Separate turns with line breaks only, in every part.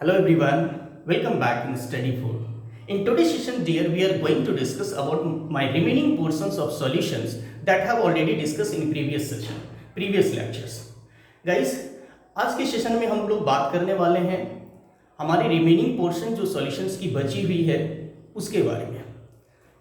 Hello everyone, welcome back in Study 4. In today's session, dear, we are going to discuss about my remaining portions of solutions that have already discussed in previous lectures. Guys, आज के session में हम लोग बात करने वाले हैं हमारी रिमेनिंग पोर्शन जो सॉल्यूशंस की बची हुई है उसके बारे में।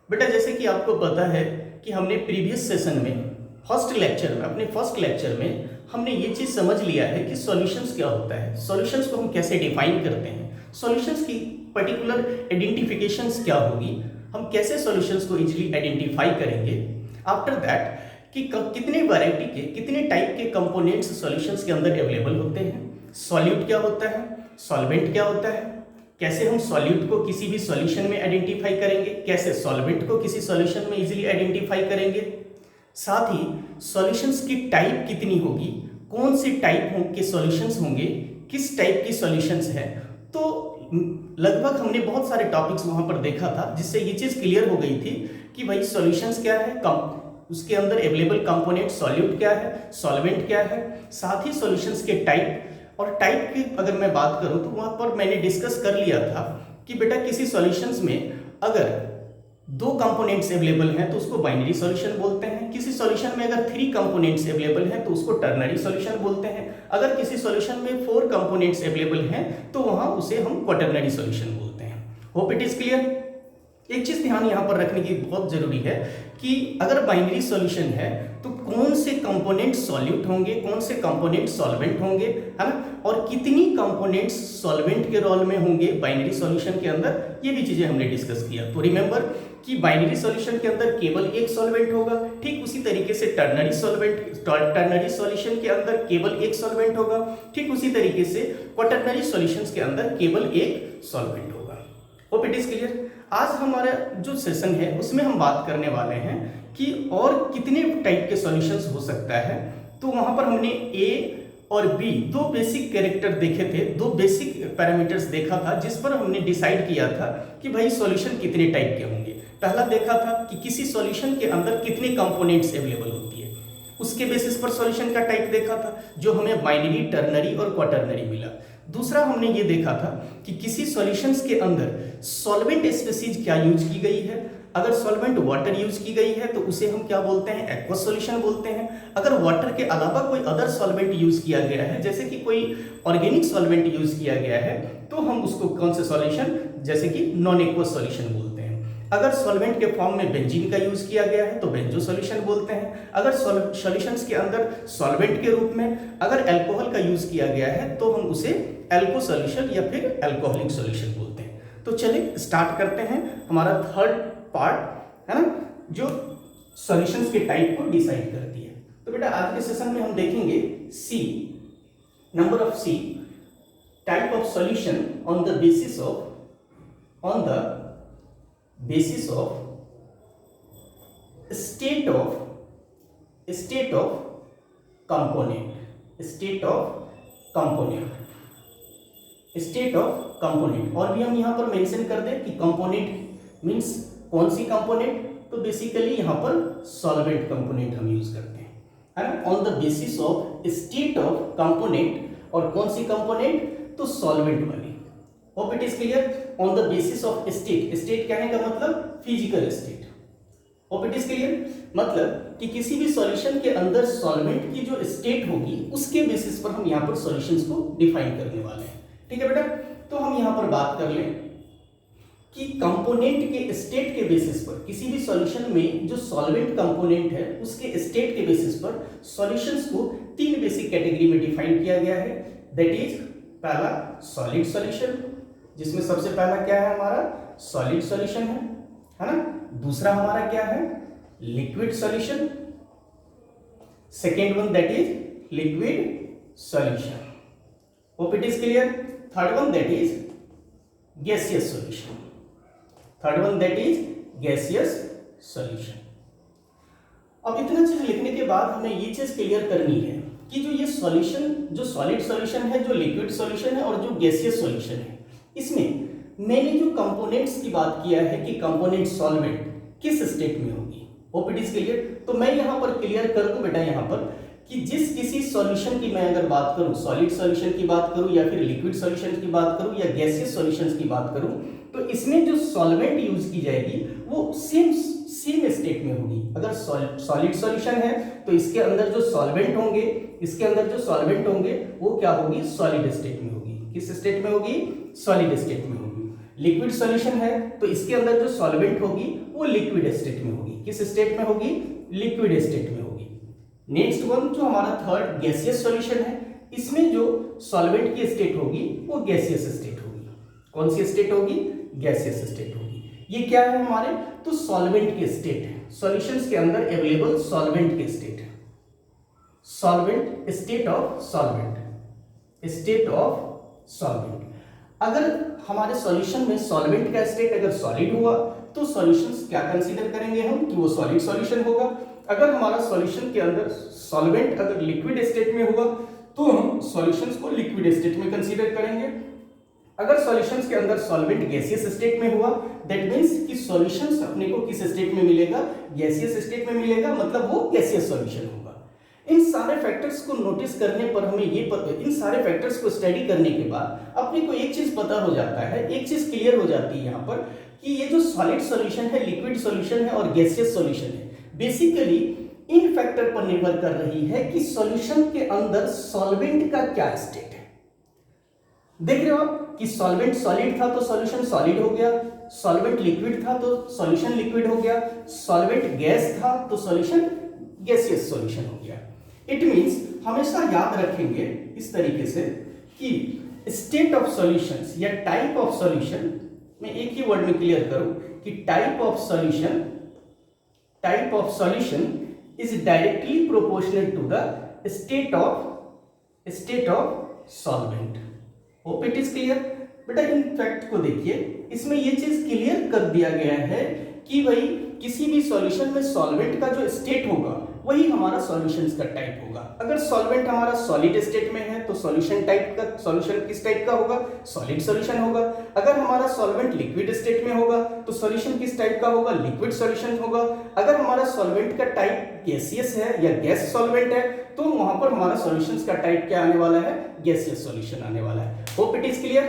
बेटा जैसे कि आपको पता है कि हमने प्रीवियस सेशन में अपने फर्स्ट लेक्चर में हमने ये चीज़ समझ लिया है कि सॉल्यूशंस क्या होता है, सॉल्यूशंस को हम कैसे डिफाइन करते हैं, सॉल्यूशंस की पर्टिकुलर आइडेंटिफिकेशंस क्या होगी, हम कैसे सॉल्यूशंस को इजीली आइडेंटिफाई करेंगे। आफ्टर दैट कि कितने वैरायटी के कितने टाइप के कंपोनेंट्स सॉल्यूशंस के अंदर अवेलेबल होते हैं, सॉल्यूट क्या होता है, सॉल्वेंट क्या होता है, कैसे हम सॉल्यूट को किसी भी सॉल्यूशन में आइडेंटिफाई करेंगे, कैसे सॉल्वेंट को किसी सॉल्यूशन में इजीली आइडेंटिफाई करेंगे, साथ ही सॉल्यूशंस की टाइप कितनी होगी, कौन से टाइप के सॉल्यूशंस होंगे, किस टाइप की सॉल्यूशंस है। तो लगभग हमने बहुत सारे टॉपिक्स वहां पर देखा था जिससे ये चीज़ क्लियर हो गई थी कि भाई सॉल्यूशंस क्या है, उसके अंदर अवेलेबल कंपोनेंट सॉल्यूट क्या है, सॉल्वेंट क्या है, साथ ही सॉल्यूशंस के टाइप। और टाइप की अगर मैं बात करूं तो वहां पर मैंने डिस्कस कर लिया था कि बेटा किसी सॉल्यूशंस में अगर दो कंपोनेंट्स अवेलेबल हैं तो उसको बाइनरी सॉल्यूशन बोलते हैं, किसी सॉल्यूशन में अगर 3 कंपोनेंट्स अवेलेबल हैं तो उसको टर्नरी सॉल्यूशन बोलते हैं, अगर किसी सॉल्यूशन में 4 कंपोनेंट्स अवेलेबल हैं तो वहां उसे हम क्वाटरनरी सॉल्यूशन बोलते हैं। Hope it is clear. एक चीज ध्यान यहां पर रखने की बहुत जरूरी है कि अगर बाइनरी सॉल्यूशन है तो कौन से कंपोनेंट सॉल्यूट होंगे, कौन से कंपोनेंट सॉल्वेंट होंगे, है ना, और कितनी कंपोनेंट्स सॉल्वेंट के रोल में होंगे बाइनरी सॉल्यूशन के अंदर, ये भी चीजें हमने डिस्कस किया। तो रिमेंबर कि बाइनरी सॉल्यूशन के अंदर केवल एक सॉल्वेंट होगा, ठीक उसी तरीके से टर्नरी सॉल्यूशन के अंदर केवल एक सॉल्वेंट होगा, ठीक उसी तरीके से क्वाटरनरी सॉल्यूशंस के अंदर केवल एक सॉल्वेंट होगा। Hope it is clear. आज हमारा जो सेशन है उसमें हम बात करने वाले हैं कि और कितने टाइप के सॉल्यूशंस हो सकता है। तो वहां पर हमने ए और बी दो बेसिक कैरेक्टर देखे थे, दो बेसिक पैरामीटर्स देखा था जिस पर हमने डिसाइड किया था कि भाई सॉल्यूशन कितने टाइप के होंगे। पहला देखा था कि किसी सॉल्यूशन के अंदर कितने कंपोनेंट्स अवेलेबल होती है, उसके बेसिस पर सॉल्यूशन का टाइप देखा था जो हमें बाइनरी, टर्नरी और क्वाटरनरी मिला। दूसरा हमने ये देखा था कि किसी सॉल्यूशंस के अंदर सॉल्वेंट स्पीसीज क्या यूज की गई है। अगर सॉल्वेंट वाटर यूज की गई है तो उसे हम क्या बोलते हैं, एक्वस सॉल्यूशन बोलते हैं। अगर वाटर के अलावा कोई अदर सॉल्वेंट यूज किया गया है, जैसे कि कोई ऑर्गेनिक सॉल्वेंट यूज किया गया है, तो हम उसको कौन से सॉल्यूशन, जैसे कि नॉन एक्वस सॉल्यूशन बोलते हैं। अगर सॉल्वेंट के फॉर्म में बेंजीन का यूज किया गया है तो बेंजो सॉल्यूशन बोलते हैं। अगर सॉल्यूशंस के अंदर सॉल्वेंट के रूप में अगर अल्कोहल का यूज किया गया है तो हम उसे एल्को सॉल्यूशन या फिर अल्कोहलिक सॉल्यूशन बोलते हैं। तो चलिए स्टार्ट करते हैं हमारा थर्ड पार्ट, है ना, जो सॉल्यूशंस के टाइप को डिसाइड करती है। तो बेटा आज के सेशन में हम देखेंगे C, number of C, type of solution on the basis of state of component. और भी हम यहां पर मेंशन कर दें कि कंपोनेंट मींस कौन सी कंपोनेंट, तो बेसिकली यहां पर सॉल्वेंट कंपोनेंट हम यूज करते हैं, है ना, on the basis of state of component. और कौन सी कंपोनेंट, तो सॉल्वेंट वाली। Hope it is clear. On the basis of state कहने का मतलब physical state. Hope it is clear, मतलब कि किसी भी सॉल्यूशन के अंदर सॉल्वेंट की जो स्टेट होगी उसके बेसिस पर हम यहाँ पर सॉल्यूशंस को डिफाइन करने वाले हैं। ठीक है बेटा, तो हम यहाँ पर बात कर लें कि कंपोनेंट के स्टेट के बेसिस पर किसी भी सॉल्यूशन में जो सॉल्वेंट कंपोनेंट है उसके स्टेट के बेसिस पर सॉल्यूशंस को 3 बेसिक कैटेगरी में डिफाइन किया गया है। दैट इज पहला सॉलिड सॉल्यूशन, जिसमें सबसे पहला क्या है हमारा सॉलिड सॉल्यूशन है ना। दूसरा हमारा क्या है, liquid solution. Second one that is liquid solution. Hope it is clear. Third one that is gaseous solution. अब इतना चीज लिखने के बाद हमें ये चीज क्लियर करनी है कि जो ये सॉल्यूशन, जो सॉलिड सॉल्यूशन है, जो लिक्विड सॉल्यूशन है और जो गैसियस सॉल्यूशन है, इसमें मैंने जो कंपोनेंट्स की बात किया है कि कंपोनेंट सॉल्वेंट किस स्टेट में होगी। Hope it is clear. तो मैं यहां पर क्लियर कर दूं बेटा यहां पर कि जिस किसी सॉल्यूशन की मैं अगर बात करूं, सॉलिड सॉल्यूशन की बात करूं या फिर लिक्विड सॉल्यूशन की बात करूं या गैसियस सॉल्यूशंस की बात करूं, तो इसमें जो सॉल्वेंट यूज की जाएगी वो सेम स्टेट में होगी। अगर सॉलिड सॉल्यूशन है तो इसके अंदर जो सॉल्वेंट होंगे, इसके अंदर जो सॉल्वेंट होंगे वो क्या होगी, सॉलिड स्टेट में होगी। किस स्टेट में होगी, सॉलिड स्टेट में होगी। लिक्विड सॉल्यूशन है तो इसके अंदर जो सॉल्वेंट होगी वो लिक्विड स्टेट में होगी। किस स्टेट में होगी, लिक्विड स्टेट में होगी। नेक्स्ट वन जो हमारा थर्ड गैसियस सॉल्यूशन है, इसमें जो सॉल्वेंट की स्टेट होगी वो गैसियस स्टेट होगी। कौन सी स्टेट होगी, गैसियस स्टेट होगी। ये क्या है हमारे, तो सॉल्वेंट की स्टेट है, सॉल्यूशंस के अंदर अवेलेबल सॉल्वेंट की स्टेट है। Solvent, state of solvent, state of solvent. अगर हमारे सॉल्यूशन में सॉल्वेंट का स्टेट अगर सॉलिड हुआ तो सॉल्यूशंस क्या कंसीडर करेंगे हम, कि वो सॉलिड सॉल्यूशन होगा। अगर हमारा सॉल्यूशन के अंदर सॉल्वेंट अगर लिक्विड स्टेट में हुआ तो हम सॉल्यूशंस को लिक्विड स्टेट में कंसीडर करेंगे। अगर सॉल्यूशंस के अंदर सॉल्वेंट गैसियस स्टेट में हुआ, दैट मींस कि सॉल्यूशंस अपने को किस स्टेट में मिलेगा, गैसियस स्टेट में मिलेगा, मतलब वो गैसियस सॉल्यूशन होगा। इन सारे फैक्टर्स को नोटिस करने पर हमें ये पता, इन सारे फैक्टर्स को स्टडी करने के बाद अपने को एक चीज पता हो जाता है, एक चीज क्लियर हो जाती है यहाँ पर, कि ये जो सॉलिड सॉल्यूशन है, लिक्विड सॉल्यूशन है और गैसियस सॉल्यूशन है, बेसिकली इन फैक्टर पर निर्भर कर रही है कि सॉल्यूशन के अंदर सॉल्वेंट का क्या स्टेट है। देख रहे हो आप कि सॉल्वेंट सॉलिड था तो सॉल्यूशन सॉलिड हो गया, सॉल्वेंट लिक्विड था तो सॉल्यूशन लिक्विड हो गया, सॉल्वेंट गैस था तो सॉल्यूशन गैसियस सॉल्यूशन हो गया। इट मींस हमेशा याद रखेंगे इस तरीके से कि स्टेट ऑफ सॉल्यूशंस या टाइप ऑफ सॉल्यूशन, मैं एक ही वर्ड में क्लियर करूं कि type of solution is directly proportional to the state of solvent. Hope it is clear. बेटा इन फैक्ट को देखिए, इसमें ये चीज क्लियर कर दिया गया है कि भाई किसी भी सॉल्यूशन में सॉल्वेंट का जो स्टेट होगा वही हमारा सॉल्यूशंस का टाइप होगा। अगर सॉल्वेंट हमारा सॉलिड स्टेट में है तो सॉल्यूशन किस टाइप का होगा, सॉलिड सॉल्यूशन होगा। अगर हमारा सॉल्वेंट लिक्विड स्टेट में होगा तो सॉल्यूशन किस टाइप का होगा, लिक्विड सॉल्यूशन होगा। अगर हमारा सॉल्वेंट का टाइप गैसियस है या गैस सॉल्वेंट है तो वहां पर हमारा सॉल्यूशंस का टाइप क्या आने वाला है, गैसियस सॉल्यूशन आने वाला है। Hope it is clear.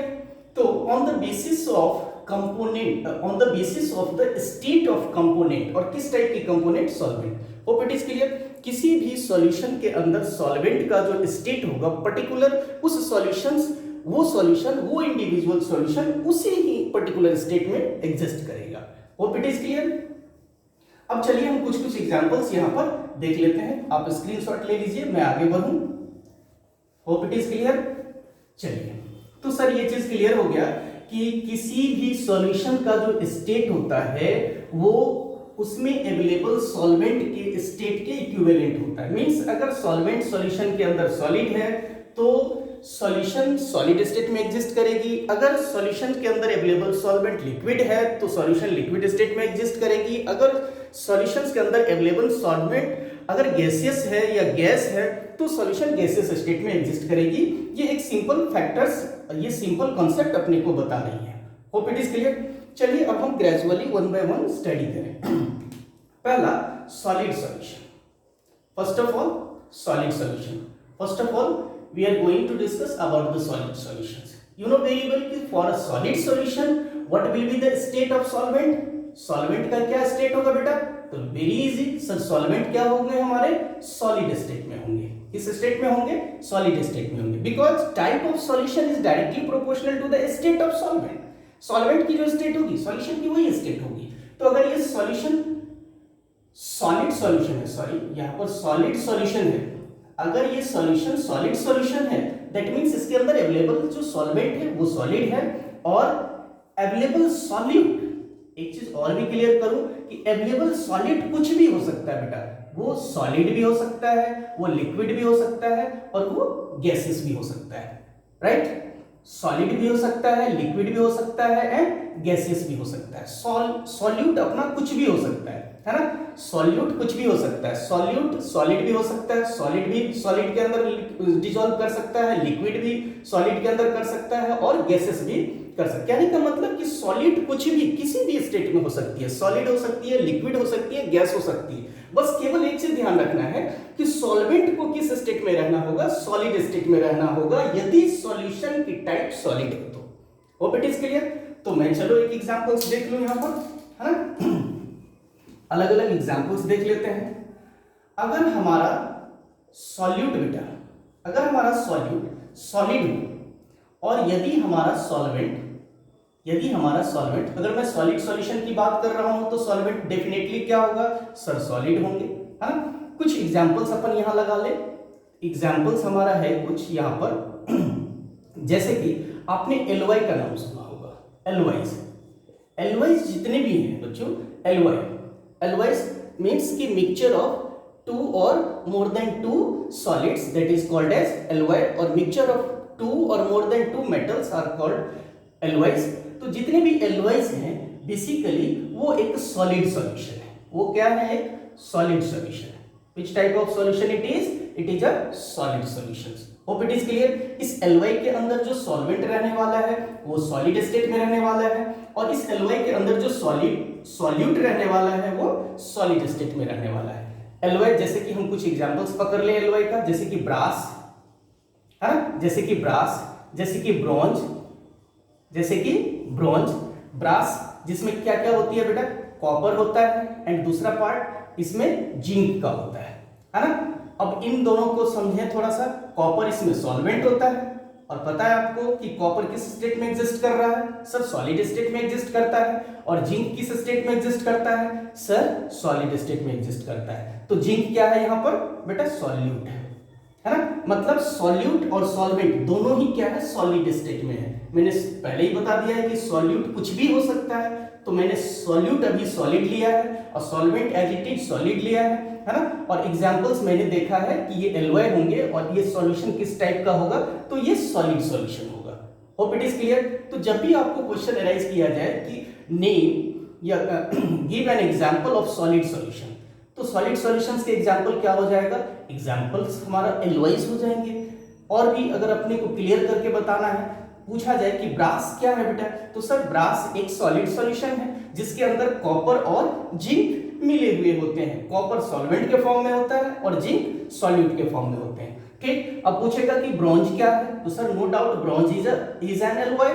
तो on the basis of component, on the basis of the state of component, और किस टाइप की component, solvent. Hope it is clear. किसी भी सॉल्यूशन के अंदर सॉल्वेंट का जो स्टेट होगा पर्टिकुलर, उस सॉल्यूशन वो इंडिविजुअल सॉल्यूशन उसी ही पर्टिकुलर स्टेट में एग्जिस्ट करेगा। Hope it is clear. अब चलिए हम कुछ एग्जांपल्स यहां पर देख लेते हैं। आप स्क्रीनशॉट ले लीजिए, मैं आगे बढ़ूं। Hope it is clear. चलिए, तो सर ये चीज क्लियर हो गया कि किसी भी सॉल्यूशन का जो स्टेट होता है वो उसमें अवेलेबल सॉल्वेंट के स्टेट के इक्विवेलेंट होता है। मींस अगर सॉल्वेंट सॉल्यूशन के अंदर सॉलिड है तो सॉल्यूशन सॉलिड स्टेट में एग्जिस्ट करेगी। अगर सॉल्यूशन के अंदर अवेलेबल सॉल्वेंट लिक्विड है तो सॉल्यूशन लिक्विड स्टेट में एग्जिस्ट करेगी। अगर सॉल्यूशंस के अंदर अवेलेबल सॉल्वेंट अगर गैसियस है या गैस है तो सॉल्यूशन गैसियस स्टेट में एग्जिस्ट करेगी। ये एक सिंपल फैक्टर्स, ये सिंपल कॉन्सेप्ट अपने को बता रही है। Hope it is clear. चलिए अब हम gradually one by one study करें। पहला solid solution. First of all solid solution, first of all we are going to discuss about the solid solutions. You know very well कि for a solid solution what will be the state of solvent? solvent का क्या state होगा बेटा? तो very easy sir, solvent क्या होंगे हमारे, solid state में होंगे। किस state में होंगे, solid state में होंगे, because type of solution is directly proportional to the state of solvent. solvent की जो state होगी solution की वही state होगी। तो अगर ये solution solid solution है, सॉरी यहाँ पर solid solution है, अगर ये सॉल्यूशन सॉलिड सॉल्यूशन है दैट मींस इसके अंदर अवेलेबल जो सॉल्वेंट है वो सॉलिड है और अवेलेबल सॉल्यूट, एक चीज और भी क्लियर करूं कि अवेलेबल सॉलिड कुछ भी हो सकता है बेटा, वो सॉलिड भी हो सकता है, वो लिक्विड भी हो सकता है और वो गैसेस भी हो सकता है। राइट, सॉलिड भी हो सकता है, लिक्विड भी हो सकता है एंड गैसियस भी हो सकता है। सॉल्यूट अपना कुछ भी हो सकता है ना, सॉल्यूट कुछ भी हो सकता है, सॉल्यूट सॉलिड भी हो सकता है, सॉलिड भी सॉलिड के अंदर डिसॉल्व कर सकता है, लिक्विड भी सॉलिड के अंदर कर सकता है, और गैसेस भी कर सकता है। कहने का मतलब कि सॉलिड कुछ भी किसी भी स्टेट में हो सकती है, सॉलिड हो सकती है, लिक्विड हो सकती है, गैस हो सकती है। बस केवल एक चीज ध्यान रखना है कि सॉल्वेंट को किस स्टेट में रहना होगा, सॉलिड स्टेट में रहना होगा, यदि सॉल्यूशन की टाइप सॉलिड है तो। Hope it is clear. तो मैं चलो एक एग्जांपल्स देख लूं यहां पर, है ना, अलग अलग एग्जांपल्स देख लेते हैं। अगर हमारा सॉल्यूट बेटा, अगर हमारा सॉल्यूट सॉलिड हो और यदि हमारा सॉल्वेंट अगर मैं सॉलिड सॉल्यूशन की बात कर रहा हूं तो सॉल्वेंट डेफिनेटली क्या होगा सर, सॉलिड होंगे, है ना। कुछ एग्जांपल्स अपन यहां लगा ले। एग्जांपल्स हमारा है कुछ यहां पर, जैसे कि आपने एलवाई का नाम सुना होगा। एलवाइज जितने भी हैं बच्चों, एलवाइज मीन्स की मिक्सचर ऑफ टू और more than two solids, that is called as alloy, और मिक्सचर ऑफ टू और more than two metals are called alloys. तो जितने भी एलवाइज हैं बेसिकली वो एक सॉलिड सॉल्यूशन है। वो क्या है, एक सॉलिड सॉल्यूशन है। Which type of solution it is a solid solution. Hope it is clear. इस एलवाई के अंदर जो सॉल्वेंट रहने वाला है वो सॉलिड स्टेट में रहने वाला है, और इस एलवाई के अंदर जो सॉल्यूट रहने वाला है वो सॉलिड स्टेट में रहने वाला है। एलवाई जैसे कि हम कुछ एग्जांपल्स पकड़ ले एलवाई का, जैसे कि ब्रास, है ना, जैसे कि ब्रास, जैसे कि ब्रॉन्ज, ब्रास जिसमें क्या क्या होती है बेटा, कॉपर होता है, एंड दूसरा पार्ट इसमें जिंक का होता है ना। अब इन दोनों को समझें थोड़ा सा। कॉपर इसमें सॉल्वेंट होता है, और पता है आपको कि कॉपर किस स्टेट में एग्जिस्ट कर रहा है सर, सॉलिड स्टेट में एग्जिस्ट करता है। और जिंक किस स्टेट में एग्जिस्ट करता है सर, सॉलिड स्टेट में एग्जिस्ट करता है। तो जिंक क्या है यहाँ पर बेटा, सॉल्यूट है ना। मतलब सॉल्यूट और सॉल्वेंट दोनों ही क्या है, सॉलिड स्टेट में है। मैंने पहले ही बता दिया है कि सॉल्यूट कुछ भी हो सकता है, तो मैंने सॉल्यूट अभी सॉलिड लिया है और solvent as it is solid लिया है ना। और एग्जांपल्स मैंने देखा है कि ये एलवाई होंगे और ये सॉल्यूशन किस टाइप का होगा, तो ये सॉलिड सॉल्यूशन होगा। Hope it is clear. तो जब भी आपको क्वेश्चन अराइज किया जाए कि नेम या give an example of solid solution, तो सॉलिड सॉल्यूशंस के एग्जांपल क्या हो जाएगा, एग्जांपल्स हमारा एलवाइज हो जाएंगे। और भी अगर अपने को क्लियर करके बताना है, पूछा जाए कि ब्रास क्या है बेटा, तो सर ब्रास एक सॉलिड सॉल्यूशन है जिसके अंदर कॉपर और जिंक मिले हुए होते हैं। कॉपर सॉल्वेंट के फॉर्म में होता है और जिंक सॉल्यूट के फॉर्म में होते हैं। ठीक, अब पूछेगा कि ब्रॉन्ज क्या है, तो sir no doubt bronze is an alloy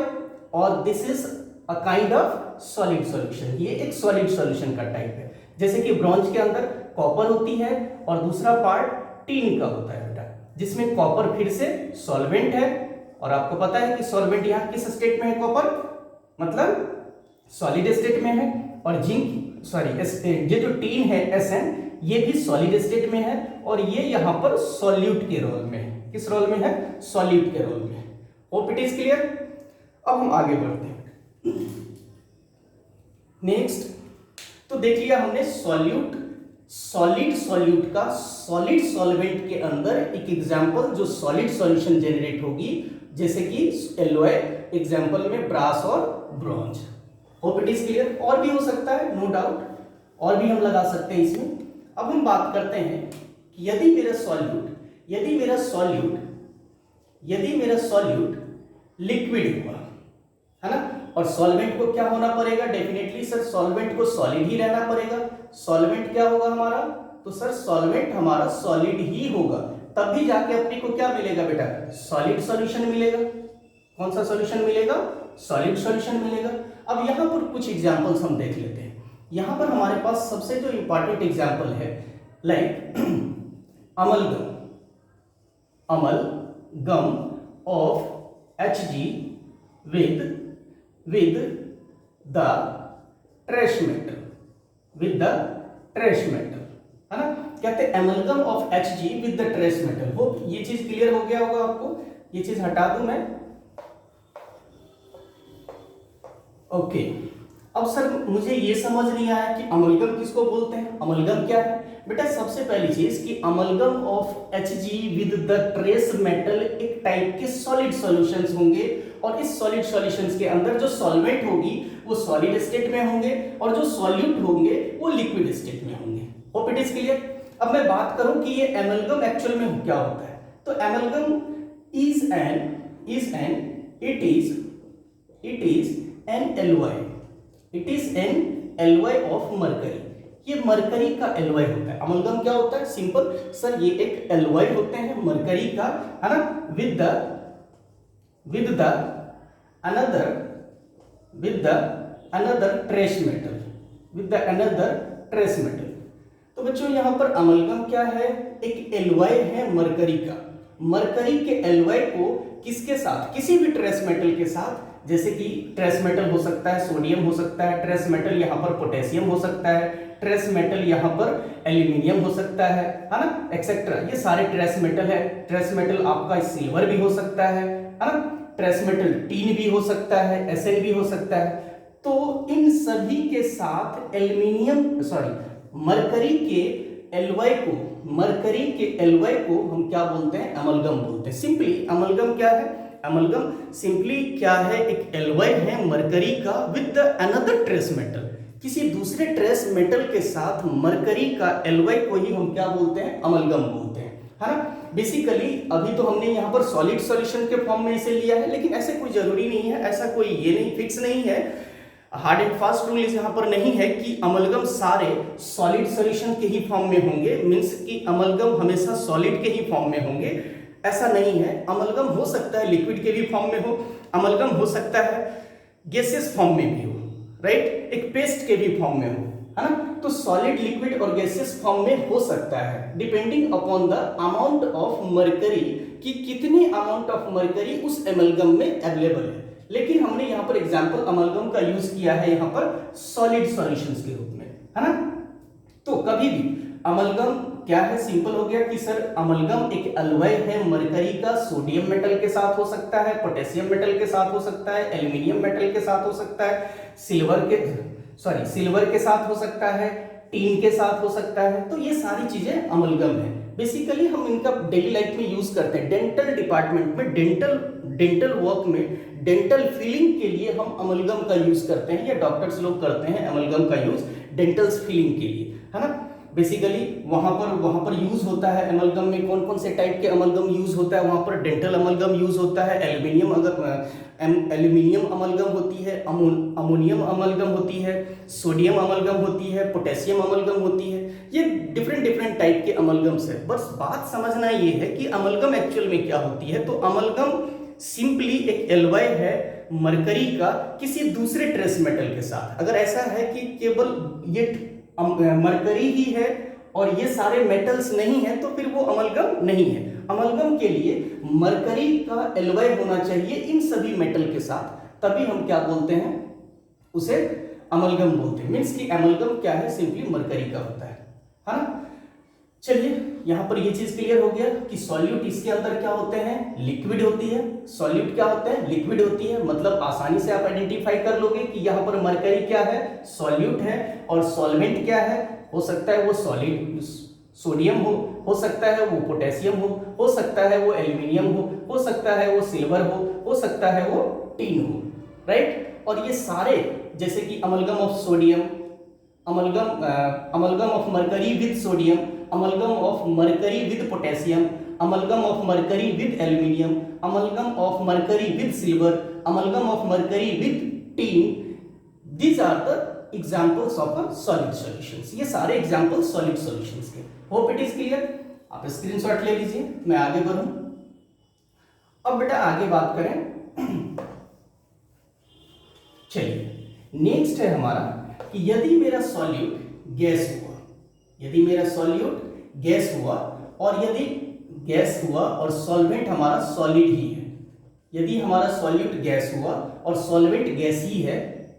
और this is a kind of solid solution. ये एक सॉलिड सॉल्यूशन का टाइप है। जैसे कि ब्रॉन्ज के अंदर कॉपर होती है और दूसरा पार्ट टीन का होता है बेटा, जिसमें कॉपर फिर से सॉल्वेंट है, और आपको पता है कि सॉल्वेंट यहाँ किस स्टेट में है, कॉपर मतलब सॉलिड स्टेट में है, और जिंक ये जो टीन है Sn, ये भी सॉलिड स्टेट में है, और ये यहाँ पर सॉल्यूट के रोल में है। किस रोल में है, सॉल्यूट के रोल में है। Hope it is clear. अब हम आगे बढ़ते हैं नेक्स्ट। तो देख लिया हमने सॉलिड सॉल्यूट का सॉलिड सॉल्वेंट के अंदर एक एग्जांपल जो सॉलिड सॉल्यूशन जनरेट होगी, जैसे कि एलॉय एग्जांपल में ब्रास और bronze. Hope it is clear. और भी हो सकता है नो डाउट, और भी हम लगा सकते हैं इसमें। अब हम बात करते हैं कि यदि मेरा सॉल्यूट लिक्विड हुआ, है ना, और सॉल्वेंट को क्या होना पड़ेगा, डेफिनेटली सर सॉल्वेंट को सॉलिड ही रहना पड़ेगा। सॉल्वेंट क्या होगा हमारा, तो सर सॉल्वेंट हमारा सॉलिड ही होगा, तब भी जाके अपने को क्या मिलेगा बेटा, सॉलिड सॉल्यूशन मिलेगा। कौन सा सॉल्यूशन मिलेगा, सॉलिड सॉल्यूशन मिलेगा। अब यहाँ पर कुछ एग्जांपल्स हम देख लेते हैं। यहाँ पर हमारे पास सबसे जो इंपॉर्टेंट एग्जांपल है, like amalgam of Hg with the trace metal, है ना। कहते हैं amalgam of Hg with the trace metal। Hope ये चीज क्लियर हो गया होगा आपको। ये चीज हटा दूं मैं, ओके। अब सर मुझे ये समझ नहीं आया कि अमलगम किसको बोलते हैं, अमलगम क्या है। बेटा सबसे पहली चीज कि amalgam of Hg with the trace metal एक टाइप के सॉलिड सॉल्यूशंस होंगे और इस सॉलिड सॉल्यूशंस के अंदर जो सॉल्वेंट होगी वो सॉलिड स्टेट में होंगे और जो सॉल्यूट होंगे वो लिक्विड स्टेट में होंगे। Hope it is clear. अब मैं बात करूं कि ये एमलगम एक्चुअल में क्या होता है, तो amalgam is an alloy of mercury. ये मरकरी का एलॉय होता है। अमलगम क्या होता है, सिंपल सर, ये एक एलॉय होते हैं मरकरी का, है ना, with the another trace metal. तो बच्चों यहां पर अमलगम क्या है, एक एलॉय है मरकरी का। मरकरी के एलॉय को किसके साथ, किसी भी ट्रेस मेटल के साथ, जैसे कि ट्रेस मेटल हो सकता है सोडियम हो सकता है, ट्रेस मेटल यहाँ पर पोटेशियम हो सकता है, ट्रेस मेटल यहाँ पर एल्यूमिनियम हो सकता है ना, एक्सेट्रा। ये सारे ट्रेस मेटल है। ट्रेस मेटल आपका सिल्वर भी हो सकता है ना, ट्रेस मेटल टीन भी हो सकता है, Sn भी हो सकता है। तो इन सभी के साथ मरकरी के एलॉय को हम क्या बोलते हैं, अमलगम बोलते हैं। सिंपली अमलगम क्या है, अमलगम सिंपली क्या है, एक एलॉय है मरकरी का with the another trace metal. किसी दूसरे ट्रेस मेटल के साथ मरकरी का एलॉय को ही हम क्या बोलते हैं, अमलगम बोलते हैं, है ना। बेसिकली अभी तो हमने यहाँ पर सॉलिड सॉल्यूशन के फॉर्म में इसे लिया है, लेकिन ऐसे कोई जरूरी नहीं है, ऐसा कोई ये नहीं फिक्स नहीं है, हार्ड एंड फास्ट रूल यहाँ पर नहीं है कि अमलगम सारे सॉलिड सॉल्यूशन के ही फॉर्म में होंगे, मींस कि अमलगम हमेशा सॉलिड के ही फॉर्म में होंगे, ऐसा नहीं है। अमलगम हो सकता है लिक्विड के भी फॉर्म में हो, अमलगम हो सकता है गैसियस फॉर्म में भी हो, राइट, एक पेस्ट के भी फॉर्म में हो, है ना। तो सॉलिड, लिक्विड और गैसियस फॉर्म में हो सकता है, depending upon the amount of mercury, कि कितनी अमाउंट ऑफ मरकरी उस अमलगम में अवेलेबल है। लेकिन हमने यहाँ पर एग्जाम्पल अमलगम का यूज किया है यहाँ पर सॉलिड सॉल्यूशंस के रूप में, है ना। तो कभी भी अमलगम क्या है, सिंपल हो गया कि सर अमलगम एक एलॉय है मरकरी का, सोडियम मेटल के साथ हो सकता है, पोटेशियम मेटल के साथ हो सकता है, एल्यूमिनियम मेटल के साथ हो सकता है, सिल्वर के साथ हो सकता है, टीन के साथ हो सकता है। तो ये सारी चीजें अमलगम है। बेसिकली हम इनका डेली लाइफ में यूज करते हैं, डेंटल डिपार्टमेंट में, डेंटल वर्क में, डेंटल फिलिंग के लिए हम अमलगम का यूज करते हैं, या डॉक्टर्स लोग करते हैं अमलगम का यूज डेंटल फिलिंग के लिए, है ना। बेसिकली वहां पर यूज होता है अमलगम में, कौन कौन से टाइप के अमलगम यूज होता है, वहां पर डेंटल अमलगम यूज होता है, एल्यूमिनियम अमलगम होती है, अमोनियम अमलगम होती है, सोडियम अमलगम होती है, पोटेशियम अमलगम होती है। ये डिफरेंट टाइप के अमलगम्स है। बस बात समझना ये है कि अमलगम एक्चुअल में क्या होती है। तो अमलगम सिंपली एक एलॉय है मरकरी का किसी दूसरे ट्रेस मेटल के साथ। अगर ऐसा है कि केवल ये मरकरी ही है और ये सारे मेटल्स नहीं है, तो फिर वो अमलगम नहीं है। अमलगम के लिए मरकरी का एलॉय होना चाहिए इन सभी मेटल के साथ, तभी हम क्या बोलते हैं, उसे अमलगम बोलते हैं। मींस कि अमलगम क्या है, सिंपली मरकरी का होता है ना। चलिए यहाँ पर ये चीज क्लियर हो गया कि सॉल्यूट इसके अंदर क्या होते हैं, लिक्विड होती है। सॉल्यूट क्या होता है, लिक्विड होती है, मतलब आसानी से आप आइडेंटिफाई कर लोगे कि यहाँ पर मरकरी क्या है, सॉल्यूट है, और सॉल्वेंट क्या है, हो सकता है वो सॉलिड सोडियम हो सकता है वो पोटेशियम हो सकता है वो एल्यूमिनियम हो सकता है वो सिल्वर हो सकता है वो टीन हो, राइट। और ये सारे जैसे कि amalgam of sodium, amalgam of mercury with sodium, amalgam of mercury with potassium, amalgam of mercury with aluminium, amalgam of mercury with silver, amalgam of mercury with tin, these are the examples of a solid solutions। ये सारे examples solid solutions के। hope it is clear। आप screenshot ले लीजिए, मैं आगे बढ़ूं। अब बेटा आगे बात करें, चलिए नेक्स्ट है हमारा कि यदि मेरा सॉल्यूट गैस हुआ, यदि मेरा सॉल्यूट गैस हुआ और यदि गैस हुआ और सॉल्वेंट हमारा सॉलिड ही है, यदि हमारा सॉल्यूट गैस हुआ और सॉल्वेंट गैस ही है,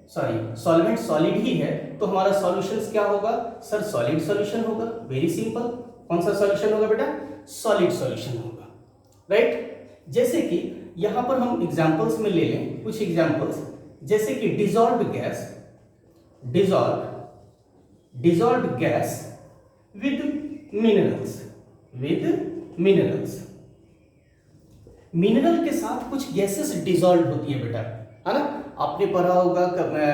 सॉल्वेंट सॉलिड ही है, तो हमारा सॉल्यूशन क्या होगा सर, सॉलिड सॉल्यूशन होगा। वेरी सिंपल, कौन सा सॉल्यूशन होगा बेटा, सॉलिड सॉल्यूशन होगा, राइट। जैसे कि यहां पर हम एग्जांपल्स में ले लें कुछ एग्जांपल्स, जैसे कि dissolved gas with minerals, with minerals. Mineral के साथ कुछ गैसेस डिसॉल्व होती है बेटा, है ना। आपने पढ़ा होगा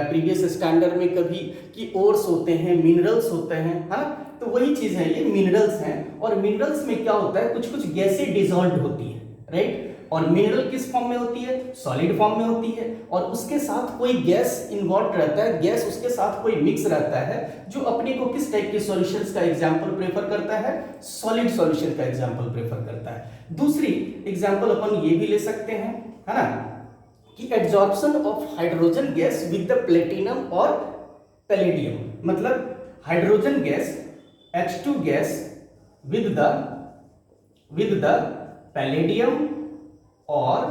प्रीवियस स्टैंडर्ड में कभी कि ओर्स होते हैं, मिनरल्स होते हैं, है ना। तो वही चीज है, ये मिनरल्स हैं। और मिनरल्स में क्या होता है, कुछ कुछ गैसें डिसॉल्व होती है, राइट। और मिनरल किस फॉर्म में होती है, सॉलिड फॉर्म में होती है, और उसके साथ कोई गैस इन्वॉल्व रहता है, गैस उसके साथ कोई मिक्स रहता है, जो अपने को किस टाइप के सॉल्यूशंस का एग्जांपल प्रेफर करता है, सॉलिड सॉल्यूशन का एग्जांपल प्रेफर करता है। दूसरी एग्जांपल अपन ये भी ले सकते हैं, है ना, कि adsorption of hydrogen gas with the platinum और पैलेडियम। मतलब hydrogen gas H2 gas with the palladium और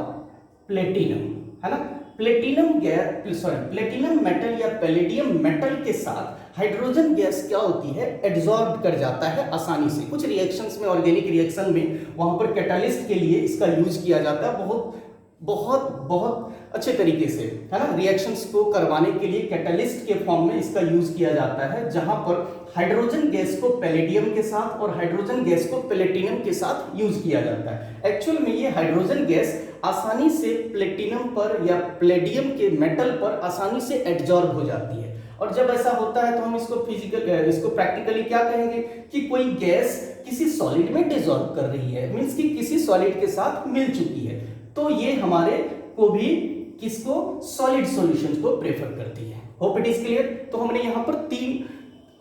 प्लेटिनम, है ना। प्लेटिनम गैस, प्लेटिनम मेटल या पैलेडियम मेटल के साथ हाइड्रोजन गैस क्या होती है, एड्सॉर्ब कर जाता है आसानी से। कुछ रिएक्शंस में, ऑर्गेनिक रिएक्शन में, वहां पर कैटालिस्ट के लिए इसका यूज किया जाता है, बहुत बहुत बहुत अच्छे तरीके से, है ना। रिएक्शंस को करवाने के लिए कैटालिस्ट के फॉर्म में इसका यूज किया जाता है, जहां पर हाइड्रोजन गैस को पैलेडियम के साथ और हाइड्रोजन गैस को प्लेटिनम के साथ यूज किया जाता है। एक्चुअल में ये हाइड्रोजन गैस आसानी से प्लेटिनम पर या प्लेडियम के मेटल पर आसानी से एड्सॉर्ब हो जाती है। और जब ऐसा होता है तो हम इसको प्रैक्टिकली क्या कहेंगे, कि कोई गैस किसी सॉलिड में डिसॉल्व कर रही है, मींस कि किसी सॉलिड के साथ मिल चुकी है, तो ये हमारे को भी किसको, सॉलिड सॉल्यूशंस को प्रेफर करती है। Hope it is clear. तो हमने यहाँ पर 3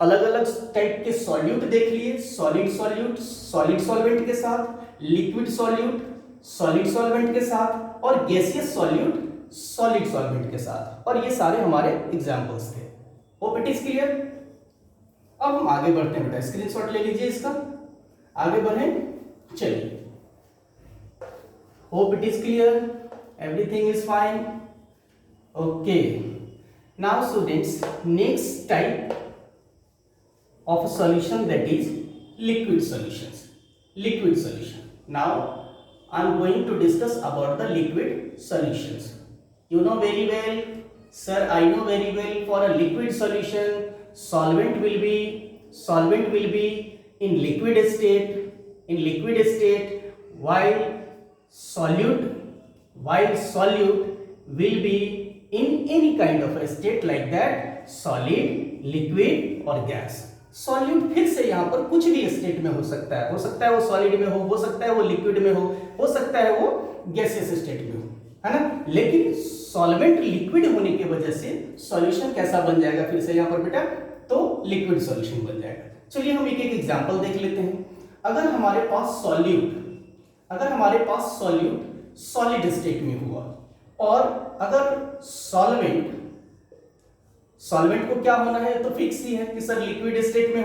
अलग अलग टाइप के सॉल्यूट देख लिए, सॉलिड सॉल्यूट सॉलिड सॉल्वेंट के साथ, लिक्विड सॉल्यूट सॉलिड सॉल्वेंट के साथ, और गैसियस सॉल्यूट सॉलिड सॉल्वेंट के साथ। और ये सारे हमारे एग्जांपल्स थे। Hope it is clear. अब हम आगे बढ़ते हैं बेटा, स्क्रीनशॉट ले लीजिए इसका, आगे बढ़ें। चलिए, hope it is clear, everything is fine. Okay, now students, next type of solution, that is liquid solutions. Liquid solution. Now I am going to discuss about the liquid solutions. You know very well, sir, I know very well, for a liquid solution solvent will be in liquid state, while solute will be in any kind of a state like that, solid, liquid और gas. Solute फिर से यहाँ पर कुछ भी state में हो सकता है वो सॉलिड में हो सकता है वो लिक्विड में हो सकता है वो गैसियस स्टेट में हो, है ना। लेकिन सॉल्वेंट लिक्विड होने की वजह से सॉल्यूशन कैसा बन जाएगा फिर से यहाँ पर बेटा, तो लिक्विड सॉल्यूशन बन जाएगा। चलिए हम एक एक एग्जांपल देख लेते हैं। अगर हमारे पास सॉल्यूट सॉलिड स्टेट में हुआ, और अगर सॉल्वेंट को क्या होना है, तो फिक्स ही है कि सर लिक्विड स्टेट में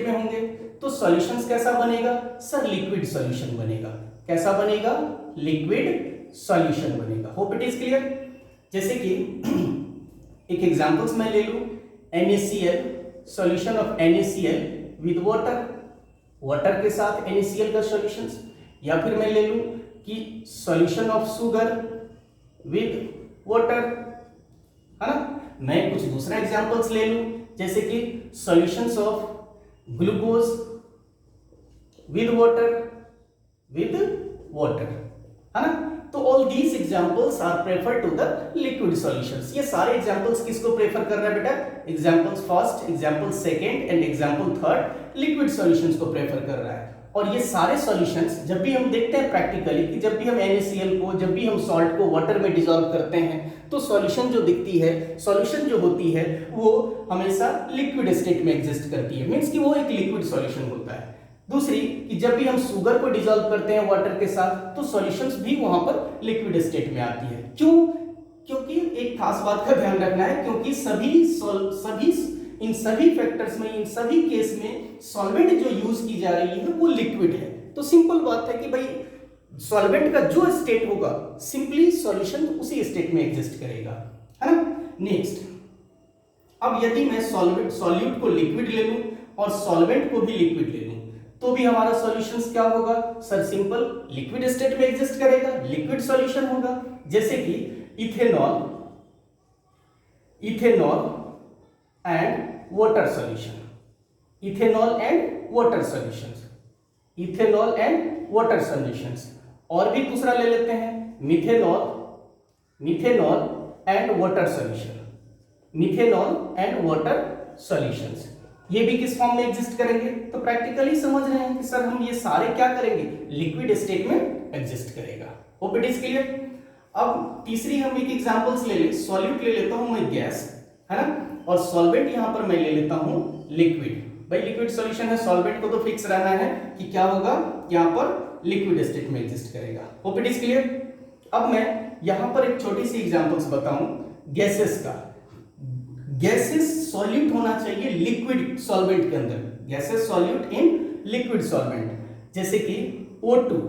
होंगे, तो सॉल्यूशंस कैसा बनेगा सर, लिक्विड सॉल्यूशन बनेगा। कैसा बनेगा, लिक्विड सॉल्यूशन बनेगा। Hope it is clear. जैसे कि एक एग्जांपल्स मैं ले लूं, NaCl, solution of NaCl with water के साथ NaCl का सॉल्यूशंस, या फिर मैं ले लूं कि solution of sugar with water, है ना। मैं कुछ दूसरा एग्जांपल्स ले लूं, जैसे कि solutions of glucose with water, है ना। तो all these examples are prefer to the liquid solutions. ये सारे एग्जांपल्स किसको प्रेफर कर रहा है बेटा, examples first, example second and example third liquid solutions को प्रेफर कर रहा है। और ये सारे सॉल्यूशंस जब भी हम देखते हैं प्रैक्टिकली, कि जब भी हम NaCl को, जब भी हम सॉल्ट को वाटर में डिसॉल्व करते हैं, तो सॉल्यूशन जो दिखती है, सॉल्यूशन जो होती है वो हमेशा लिक्विड स्टेट में एग्जिस्ट करती है, मींस कि वो एक लिक्विड सॉल्यूशन होता है। दूसरी कि जब भी हम शुगर को डिसॉल्व करते हैं वाटर के साथ, तो सॉल्यूशंस भी वहां पर लिक्विड स्टेट में आती है। क्यों? क्योंकि एक खास बात का ध्यान रखना है, क्योंकि इन सभी फैक्टर्स में, इन सभी केस में सॉल्वेंट जो यूज की जा रही है वो लिक्विड है। तो सिंपल बात है कि भाई सॉल्वेंट का जो स्टेट होगा, सिंपली सॉल्यूशन उसी स्टेट में एग्जिस्ट करेगा, है ना। नेक्स्ट, अब यदि मैं सॉल्यूट को लिक्विड ले लूं और सॉल्वेंट को भी लिक्विड ले लूं, तो भी हमारा सॉल्यूशंस क्या होगा सर, सिंपल लिक्विड स्टेट में एग्जिस्ट करेगा, लिक्विड सॉल्यूशन होगा। जैसे कि ethanol and water solution, ethanol and water solutions, ethanol and water solutions. और भी दूसरा ले लेते हैं, methanol, methanol and water solution, methanol and water solutions. ये भी किस फॉर्म में एग्जिस्ट करेंगे? तो प्रैक्टिकली समझ रहे हैं कि सर हम ये सारे क्या करेंगे, लिक्विड स्टेट में एग्जिस्ट करेगा। Hope it is clear. अब तीसरी हम एक एग्जांपल्स ले ले, सॉल्यूट ले लेता हूं मैं गैस, है ना, और सॉल्वेंट यहां पर मैं ले लेता हूं लिक्विड। भाई लिक्विड सॉल्यूशन है, सॉल्वेंट को तो फिक्स रहना है कि क्या होगा, यहां पर लिक्विड स्टेट में एग्जिस्ट करेगा। Hope it is clear. अब मैं यहां पर एक छोटी सी एग्जांपल्स बताऊं गैसेस का। गैसेस सॉल्यूट होना चाहिए लिक्विड सॉल्वेंट के अंदर, gases solute in liquid solvent, जैसे कि O2,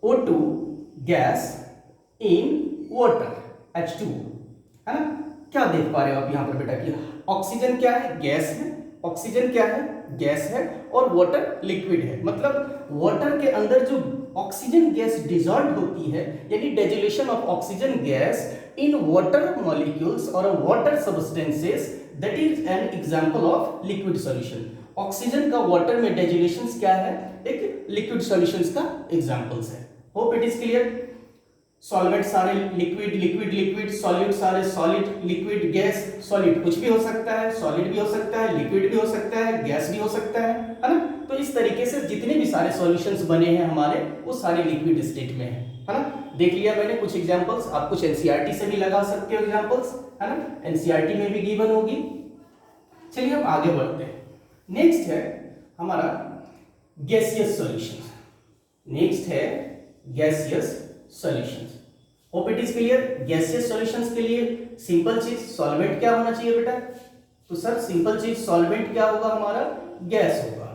O2 gas in water H2, है ना। क्या देख पा रहे हो आप यहां पर बेटा कि ऑक्सीजन क्या है, गैस है, ऑक्सीजन क्या है, गैस है, और वाटर लिक्विड है। मतलब वाटर के अंदर जो ऑक्सीजन गैस डिसॉल्व होती है, यानी dissolution of oxygen gas in water molecules और water substances, that is an example of liquid solution. Oxygen का वाटर में डिसोल्यूशंस क्या है, एक लिक्विड सॉल्यूशंस का एग्जांपल्स है। Hope it is clear. Solvent सारे लिक्विड, लिक्विड लिक्विड, सॉलिड सारे सॉलिड, लिक्विड गैस, सॉलिड कुछ भी हो सकता है, सॉलिड भी हो सकता है, लिक्विड भी हो सकता है, गैस भी हो सकता है ना। तो इस तरीके से जितने भी सारे सॉल्यूशंस बने हैं हमारे, वो सारे लिक्विड स्टेट में है ना। देख लिया मैंने कुछ एग्जांपल्स, आप कुछ एनसीईआरटी से भी लगा सकते हो एग्जांपल्स, है ना, एनसीईआरटी में भी गिवन होगी। चलिए हम आगे बढ़ते हैं। नेक्स्ट है हमारा गैसियस सॉल्यूशंस, नेक्स्ट है gaseous solutions. Hope it is clear. Gaseous solutions के लिए सिंपल चीज सॉल्वेंट क्या होना चाहिए बेटा, तो सर सिंपल चीज सॉल्वेंट क्या होगा हमारा, गैस होगा,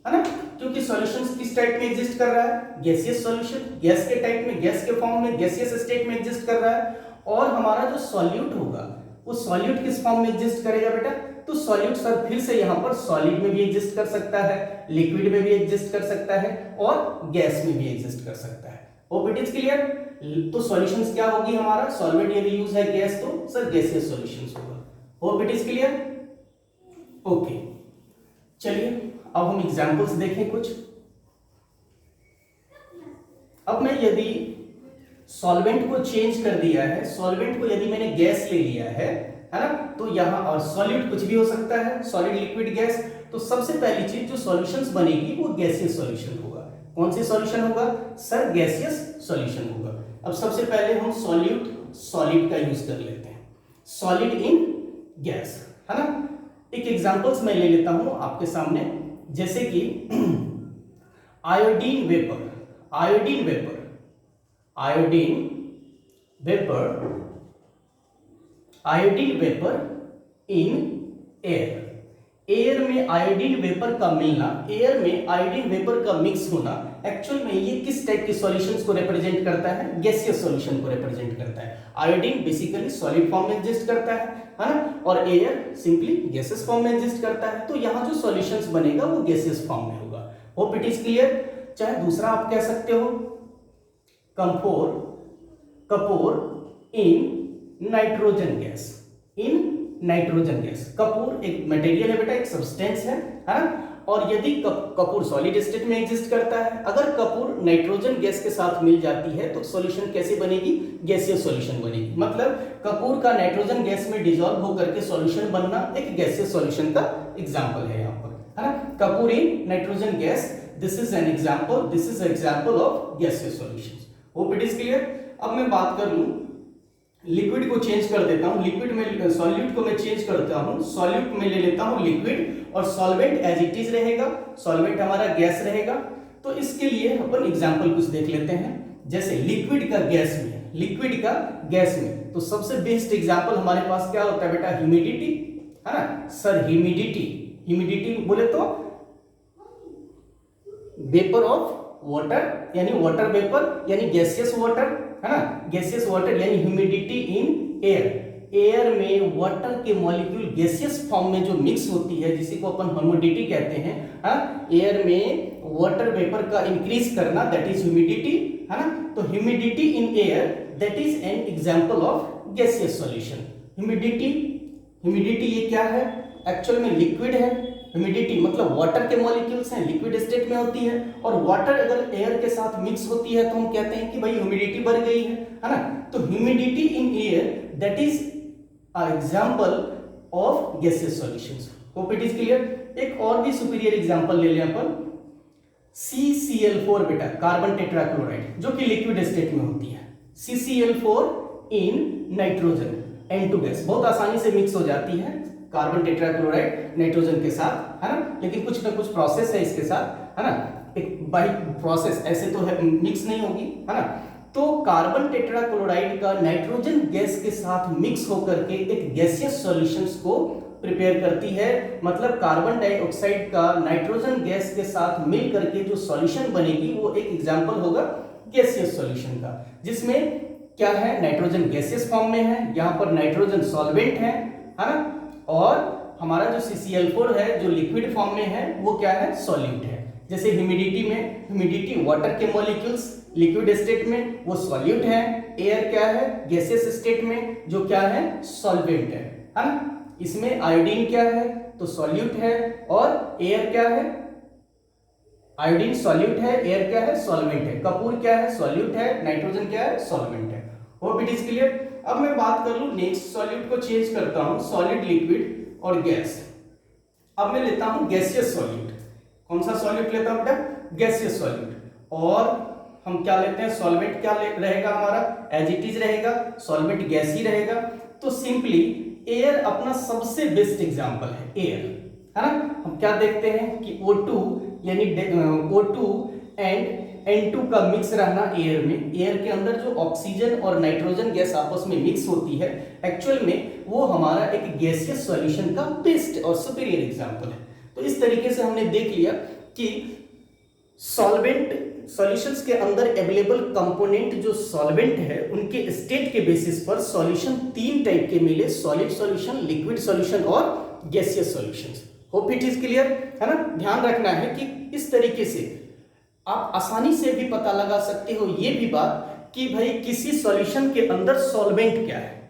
है ना, क्योंकि सॉल्यूशंस किस टाइप में एग्जिस्ट कर रहा है, गैसियस सॉल्यूशन, गैस के टाइप में, गैस के फॉर्म में, गैसियस स्टेट में एग्जिस्ट कर रहा है। और हमारा जो सॉल्यूट होगा वो सॉल्यूट किस फॉर्म में एग्जिस्ट करेगा बेटा, तो सॉल्यूट सर फिर से यहाँ पर सॉलिड में भी एग्जिस्ट कर सकता है, लिक्विड में भी एग्जिस्ट कर सकता है, और गैस में भी एग्जिस्ट कर सकता है। Hope it is clear. तो सॉल्यूशंस क्या होगी हमारा, सॉल्वेंट यदि यूज है गैस तो सर गैसियस सॉल्यूशंस होगा। Hope it is clear. Okay, चलिए अब हम एग्जांपल्स देखें कुछ। अब मैं यदि सॉल्वेंट को चेंज कर दिया है, सॉल्वेंट को यदि मैंने गैस ले लिया है ना, तो यहां और सॉलिड कुछ भी हो सकता है, सॉलिड लिक्विड गैस, तो सबसे पहली चीज जो सॉल्यूशंस बनेगी वो गैसियस सॉल्यूशन होगा। कौन सी सॉल्यूशन होगा सर, गैसियस सॉल्यूशन होगा। अब सबसे पहले हम सॉल्यूट सॉलिड का यूज कर लेते हैं, सॉलिड इन गैस, है ना। एक एग्जांपल्स मैं ले लेता हूं आपके सामने, जैसे कि iodine vapour, iodine vapour, iodine vapour, iodine vapour in air. Air में आयोडीन वेपर का मिलना, एयर में आयोडीन वेपर का मिक्स होना, एक्चुअल में ये किस टाइप के सॉल्यूशंस को रिप्रेजेंट करता है, गैसियस सॉल्यूशन को रिप्रेजेंट करता है। आयोडीन बेसिकली सॉलिड फॉर्म में एग्जिस्ट करता है ना, और एयर सिंपली गैसियस फॉर्म में एग्जिस्ट करता है। तो यहाँ जो सॉल्यूशंस बनेगा वो गैसियस फॉर्म में होगा। Hope it is clear. चाहे दूसरा आप कह सकते हो कंफोर, कपूर in nitrogen gas, in nitrogen gas. कपूर एक मटेरियल है बेटा, एक सब्सटेंस है ना, और यदि कपूर सॉलिड स्टेट में एग्जिस्ट करता है, अगर कपूर नाइट्रोजन गैस के साथ मिल जाती है तो सॉल्यूशन कैसे बनेगी, गैसियस सॉल्यूशन बनेगी। मतलब कपूर का नाइट्रोजन गैस में डिसॉल्व होकर के सॉल्यूशन बनना एक गैसियस सॉल्यूशन का एग्जांपल है यहाँ पर, है ना। Kapoor in nitrogen gas, this is an example, this is example of gaseous solutions. Hope it is clear. अब मैं बात कर लूं, लिक्विड को चेंज कर देता हूं, लिक्विड में सॉल्यूट को मैं चेंज करता हूं, सॉल्यूट में ले लेता हूं लिक्विड, और सॉल्वेंट एज इट इज रहेगा, सॉल्वेंट हमारा गैस रहेगा। तो इसके लिए अपन एग्जांपल कुछ देख लेते हैं, जैसे लिक्विड का गैस में, लिक्विड का गैस में, तो सबसे बेस्ट एग्जांपल हमारे पास क्या होता है बेटा, ह्यूमिडिटी, है ना सर। ह्यूमिडिटी, ह्यूमिडिटी बोले तो वेपर ऑफ वाटर, यानी वाटर वेपर, यानी गैसियस वाटर, है ना, गैसियस वाटर यानी ह्यूमिडिटी इन एयर। एयर में वाटर के मॉलिक्यूल गैसियस फॉर्म में जो मिक्स होती है, जिसी को अपन ह्यूमिडिटी कहते हैं, हाँ, एयर में वाटर वेपर का इंक्रीज करना, दैट इज ह्यूमिडिटी, है ना। तो humidity in air, that is an example of gaseous solution. Humidity, humidity ये क्या है, एक्चुअल में लिक्विड है, ह्यूमिडिटी मतलब वाटर के मॉलिक्यूल्स हैं, लिक्विड स्टेट में होती है, और वाटर अगर एयर के साथ मिक्स होती है तो हम कहते हैं कि भाई ह्यूमिडिटी बढ़ गई है ना। तो humidity in air that is example of gaseous solutions. Hope it is clear. एक और भी सुपीरियर एग्जांपल ले लें अपन, CCl4 बेटा, कार्बन टेट्राक्लोराइड, जो कि लिक्विड स्टेट में होती है। CCl4 in nitrogen N2 gas बहुत आसानी से मिक्स हो जाती है कार्बन टेट्राक्लोराइड नाइट्रोजन के साथ, है ना, लेकिन कुछ ना कुछ प्रोसेस है इसके साथ, है ना, एक बाई प्रोसेस, ऐसे तो है मिक्स नहीं होगी, है ना। तो कार्बन टेट्राक्लोराइड का नाइट्रोजन गैस के साथ मिक्स होकर के एक गैसियस सॉल्यूशंस को प्रिपेयर करती है। मतलब कार्बन डाइऑक्साइड का नाइट्रोजन गैस के साथ मिल करके जो सॉल्यूशन बनेगी वो एक एग्जांपल होगा गैसियस सॉल्यूशन का, जिसमें क्या है, नाइट्रोजन गैसियस फॉर्म में है, यहाँ पर नाइट्रोजन सॉल्वेंट है ना, और हमारा जो CCl4 है जो लिक्विड फॉर्म में है वो क्या है, सॉल्यूट है। जैसे ह्यूमिडिटी में, ह्यूमिडिटी वाटर के मॉलिक्यूल्स लिक्विड स्टेट में वो सॉल्यूट है, एयर क्या है, गैसियस स्टेट में जो क्या है, सॉल्वेंट है ना। इसमें आयोडीन क्या है, तो सॉल्यूट है, और एयर क्या है, आयोडीन सॉल्यूट है, एयर क्या है, सॉल्वेंट है, कपूर क्या है, सॉल्यूट है, नाइट्रोजन क्या है, सॉल्वेंट है। Hope it is clear. अब मैं बात कर लूं नेक्स्ट, सॉल्यूट को चेंज करता हूं, सॉलिड, लिक्विड और गैस। अब मैं लेता हूं गैसियस सॉल्यूट। कौन सा सॉल्यूट लेता हूं बेटा, गैसियस सॉल्यूट। और हम क्या लेते हैं, सॉल्वेंट क्या रहेगा हमारा, एज इट इज रहेगा, सॉल्वेंट गैस ही रहेगा। तो सिंपली एयर अपना सबसे बेस्ट एग्जांपल है, एयर, है ना। हम क्या देखते हैं कि O2 यानी O2 एंड N2 का मिक्स रहना एयर में, एयर के अंदर जो ऑक्सीजन और नाइट्रोजन गैस आपस में मिक्स होती है, एक्चुअल में वो हमारा एक गैसियस सॉल्यूशन का बेस्ट और सुपीरियर एग्जांपल है। तो इस तरीके से हमने देख लिया कि सॉल्वेंट सॉल्यूशंस के अंदर अवेलेबल कंपोनेंट जो सॉल्वेंट है उनके स्टेट के बेसिस पर सॉल्यूशन तीन टाइप के मिले, सॉलिड सॉल्यूशन, लिक्विड सॉल्यूशन और gaseous solutions. Hope it is clear, है ना। ध्यान रखना है कि इस तरीके से आप आसानी से भी पता लगा सकते हो ये भी बात कि भाई किसी सॉल्यूशन के अंदर सॉल्वेंट क्या है।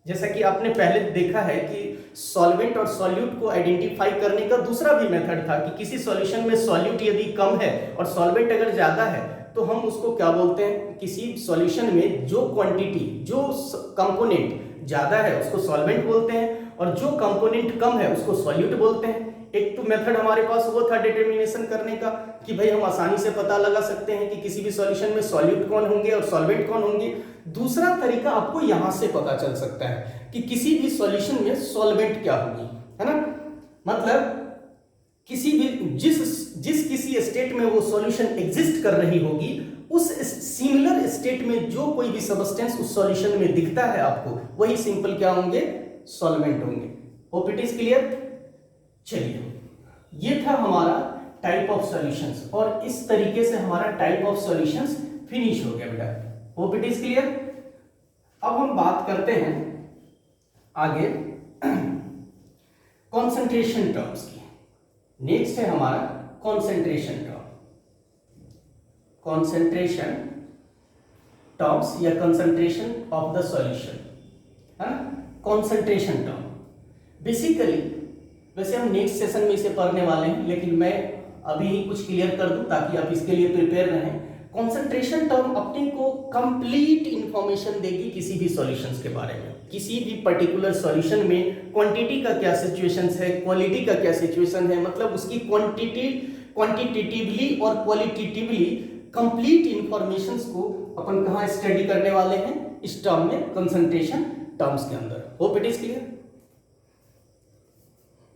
जैसा कि आपने पहले देखा है कि सॉल्वेंट और सॉल्यूट को आइडेंटिफाई करने का दूसरा भी मेथड था कि किसी सॉल्यूशन में सॉल्यूट यदि कम है और सॉल्वेंट अगर ज्यादा है तो हम उसको क्या बोलते हैं, किसी सॉल्यूशन में जो क्वांटिटी, जो कंपोनेंट ज्यादा है उसको सॉल्वेंट बोलते हैं और जो कंपोनेंट कम है उसको सॉल्यूट बोलते हैं। एक तो मेथड हमारे पास वो था डिटर्मिनेशन करने का कि भाई हम आसानी से पता लगा सकते हैं कि किसी भी सॉल्यूशन में सॉल्यूट कौन होंगे और सॉल्वेंट कौन होंगे। दूसरा तरीका आपको यहां से पता चल सकता है कि किसी भी सॉल्यूशन में सॉल्वेंट क्या होगी, है ना। मतलब किसी भी जिस किसी स्टेट में वो सॉल्यूशन एग्जिस्ट कर रही होगी उस सिमिलर स्टेट में जो कोई भी सब्सटेंस उस सॉल्यूशन में दिखता है आपको, वही सिंपल क्या होंगे, सॉल्वेंट होंगे। Hope it is clear. चलिए, ये था हमारा टाइप ऑफ सॉल्यूशंस और इस तरीके से हमारा टाइप ऑफ सॉल्यूशंस फिनिश हो गया बेटा। Hope it is clear. अब हम बात करते हैं आगे कॉन्सेंट्रेशन टर्म्स की। नेक्स्ट है हमारा कॉन्सेंट्रेशन टर्म, कॉन्सेंट्रेशन टर्म्स या कंसंट्रेशन ऑफ द सॉल्यूशन, है ना। कॉन्सेंट्रेशन टर्म बेसिकली, वैसे हम नेक्स्ट सेशन में इसे पढ़ने वाले हैं लेकिन मैं अभी ही कुछ क्लियर कर दूं ताकि आप इसके लिए प्रिपेयर रहें। कॉन्सेंट्रेशन टर्म अपने को कंप्लीट इंफॉर्मेशन देगी किसी भी सॉल्यूशंस के बारे में। किसी भी पर्टिकुलर सॉल्यूशन में क्वांटिटी का क्या सिचुएशन है, क्वालिटी का क्या सिचुएशन है, मतलब उसकी क्वांटिटेटिवली और क्वालिटेटिवली कंप्लीट इंफॉर्मेशंस को अपन कहाँ स्टडी करने वाले हैं, इस टर्म में, कंसंट्रेशन टर्म्स के अंदर। Hope it is clear.